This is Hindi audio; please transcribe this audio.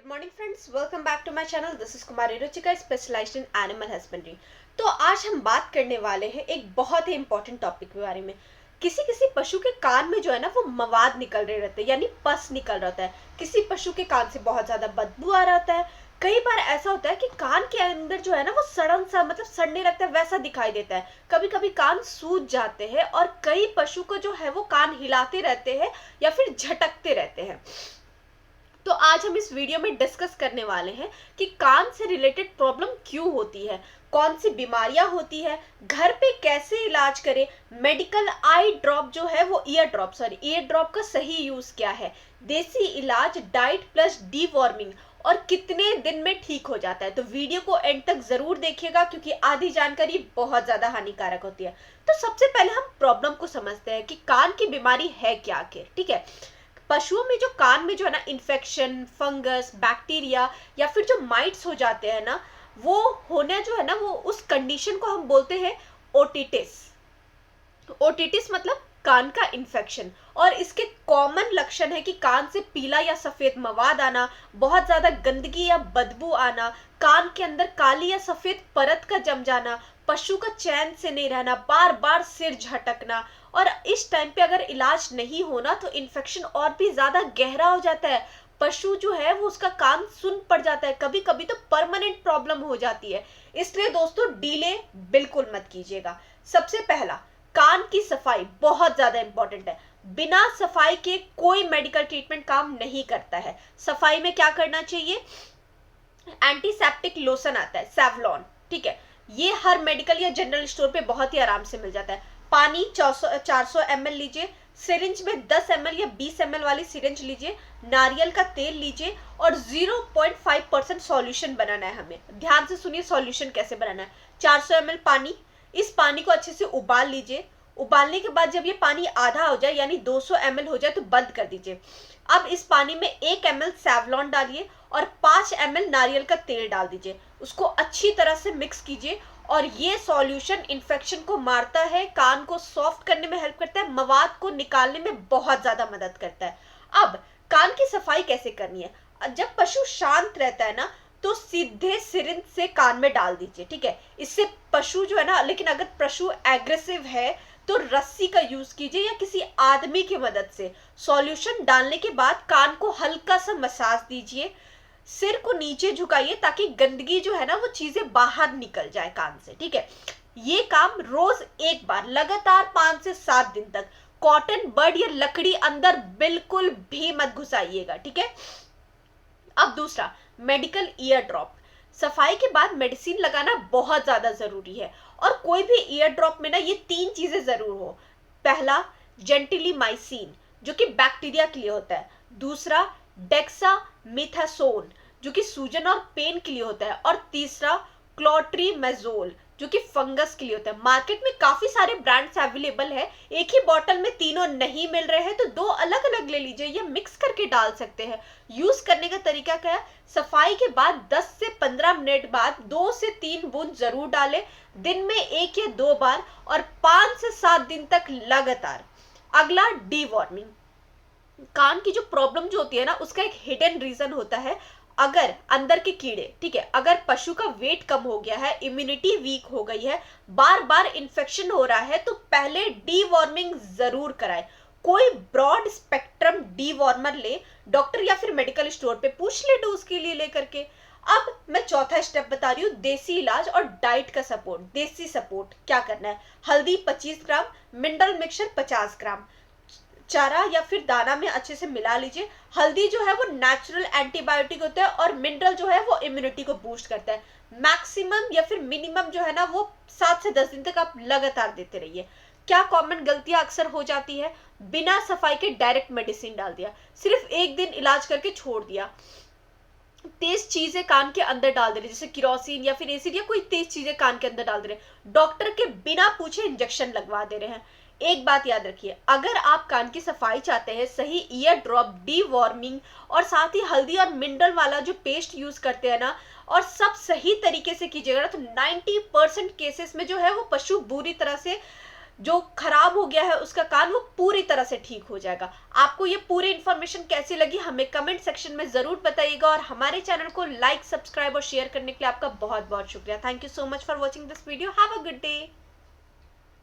Morning friends, welcome back to my channel. This is Kumari Ruchika, specialised in animal husbandry. तो आज हम बात करने वाले हैं एक बहुत ही इंपॉर्टेंट टॉपिक के बारे में। किसी किसी पशु के कान में जो है ना वो मवाद निकल रहे रहते हैं, यानी पस निकल रहता है। किसी पशु के कान से बहुत ज्यादा बदबू आ रहा है। कई बार ऐसा होता है कि कान के अंदर जो है ना वो सड़न सा मतलब सड़ने लगता है, वैसा दिखाई देता है। कभी कभी कान सूज जाते हैं और कई पशु को जो है वो कान हिलाते रहते हैं या फिर झटकते रहते हैं। तो आज हम इस वीडियो में डिस्कस करने वाले हैं कि कान से रिलेटेड प्रॉब्लम क्यों होती है, कौन सी बीमारियां होती है, घर पे कैसे इलाज करें, मेडिकल आई ड्रॉप जो है वो ईयर ड्रॉप का सही यूज क्या है, देसी इलाज, डाइट प्लस डीवॉर्मिंग और कितने दिन में ठीक हो जाता है। तो वीडियो को एंड तक जरूर देखिएगा क्योंकि आधी जानकारी बहुत ज्यादा हानिकारक होती है। तो सबसे पहले हम प्रॉब्लम को समझते हैं कि कान की बीमारी है क्या आखिर। ठीक है, पशुओं में जो कान में जो है ना इन्फेक्शन, फंगस, बैक्टीरिया या फिर जो माइट्स हो जाते हैं ना, वो होना जो है ना वो उस कंडीशन को हम बोलते हैं ओटिटिस। ओटिटिस मतलब कान का इन्फेक्शन। और इसके कॉमन लक्षण है कि कान से पीला या सफेद मवाद आना, बहुत ज्यादा गंदगी या बदबू आना, कान के अंदर काली या सफेद परत का जम जाना, पशु का चैन से नहीं रहना, बार बार सिर झटकना। और इस टाइम पे अगर इलाज नहीं होना तो इन्फेक्शन और भी ज्यादा गहरा हो जाता है। पशु जो है वो उसका कान सुन पड़ जाता है, कभी कभी तो परमानेंट प्रॉब्लम हो जाती है। इसलिए दोस्तों डिले बिल्कुल मत कीजिएगा। सबसे पहला, कान की सफाई बहुत ज्यादा इंपॉर्टेंट है। बिना सफाई के कोई मेडिकल ट्रीटमेंट काम नहीं करता है। सफाई में क्या करना चाहिए? एंटीसेप्टिक लोशन आता है सैवलॉन, ठीक है, ये हर मेडिकल या जनरल स्टोर पे बहुत ही आराम से मिल जाता है। पानी 400 ml लीजिए, सिरिंज में 10 ml या 20 ml वाली सिरिंज लीजिए, नारियल का तेल लीजिए और 0.5% सॉल्यूशन बनाना है हमें। ध्यान से सुनिए सॉल्यूशन कैसे बनाना है। 400 ml पानी, इस पानी को अच्छे से उबाल लीजिए। उबालने के बाद जब ये पानी आधा हो जाए यानी 200 ml हो जाए तो बंद कर दीजिए। अब इस पानी में 1 ml सैवलॉन डालिए और 5 ml नारियल का तेल डाल दीजिए। उसको अच्छी तरह से मिक्स कीजिए और ये सॉल्यूशन इन्फेक्शन को मारता है, कान को सॉफ्ट करने में हेल्प करता है, मवाद को निकालने में बहुत ज्यादा मदद करता है। अब कान की सफाई कैसे करनी है? जब पशु शांत रहता है ना तो सीधे सिरिंज से कान में डाल दीजिए, ठीक है। इससे पशु जो है ना, लेकिन अगर पशु एग्रेसिव है तो रस्सी का यूज कीजिए या किसी आदमी की मदद से। सॉल्यूशन डालने के बाद कान को हल्का सा मसाज दीजिए, सिर को नीचे झुकाइए ताकि गंदगी जो है ना वो चीजें बाहर निकल जाए कान से, ठीक है। ये काम रोज एक बार लगातार 5 से 7 दिन तक। कॉटन बड या लकड़ी अंदर बिल्कुल भी मत घुसाइएगा, ठीक है। अब दूसरा, मेडिकल ईयर ड्रॉप। सफाई के बाद मेडिसिन लगाना बहुत ज्यादा जरूरी है और कोई भी ईयर ड्रॉप में ना ये 3 चीजें जरूर हो। पहला, जेंटिलीमाइसिन जो कि बैक्टीरिया के लिए होता है। दूसरा, डेक्सामेथासोन जो कि सूजन और पेन के लिए होता है। और तीसरा, क्लोट्रीमेजोल जो कि फंगस के लिए होता है। मार्केट में काफी सारे ब्रांड्स अवेलेबल है, एक ही बॉटल में तीनों नहीं मिल रहे हैं तो 2 अलग अलग ले लीजिए या मिक्स करके डाल सकते हैं। यूज करने का तरीका क्या है? सफाई के बाद 10 से 15 मिनट बाद 2 से 3 बूंद जरूर डालें, दिन में 1 या 2 बार और 5 से 7 दिन तक लगातार। अगला, डीवॉर्मिंग। कान की जो प्रॉब्लम जो होती है ना उसका एक हिडन रीजन होता है। अगर अंदर के कीड़े, ठीक है, अगर पशु का वेट कम हो गया है, इम्यूनिटी वीक हो गई है, बार बार इन्फेक्शन हो रहा है तो पहले डीवॉर्मिंग जरूर कराएं। कोई ब्रॉड स्पेक्ट्रम डीवॉर्मर ले, डॉक्टर या फिर मेडिकल स्टोर पे पूछ ले डोज के लिए लेकर के। अब मैं चौथा स्टेप बता रही हूँ, देसी इलाज और डाइट का सपोर्ट। देसी सपोर्ट क्या करना है? हल्दी 25 ग्राम, मिनरल मिक्सचर 50 ग्राम, चारा या फिर दाना में अच्छे से मिला लीजिए। हल्दी जो है वो नेचुरल एंटीबायोटिक होता है और मिनरल जो है वो इम्यूनिटी को बूस्ट करता है। मैक्सिमम या फिर मिनिमम जो है ना वो 7 से 10 दिन तक आप लगातार देते रहिए। क्या कॉमन गलतियां अक्सर हो जाती है? बिना सफाई के डायरेक्ट मेडिसिन डाल दिया, सिर्फ 1 दिन इलाज करके छोड़ दिया। तेज चीजें कान के अंदर डाल दे रहे, जैसे किरोसिन या फिर एसिड या कोई तेज चीजें कान के अंदर डाल दे रहे, डॉक्टर के बिना पूछे इंजेक्शन लगवा दे रहे हैं। एक बात याद रखिए, अगर आप कान की सफाई चाहते हैं, सही ईयर ड्रॉप, डीवॉर्मिंग और साथ ही हल्दी और मिनरल वाला जो पेस्ट यूज करते हैं ना, और सब सही तरीके से कीजिएगा तो 90% केसेस में जो है वो पशु बुरी तरह से जो खराब हो गया है उसका कान वो पूरी तरह से ठीक हो जाएगा। आपको ये पूरी इन्फॉर्मेशन कैसी लगी हमें कमेंट सेक्शन में जरूर बताइएगा, और हमारे चैनल को लाइक, सब्सक्राइब और शेयर करने के लिए आपका बहुत बहुत शुक्रिया। Thank you so much for watching this video. Have a good day.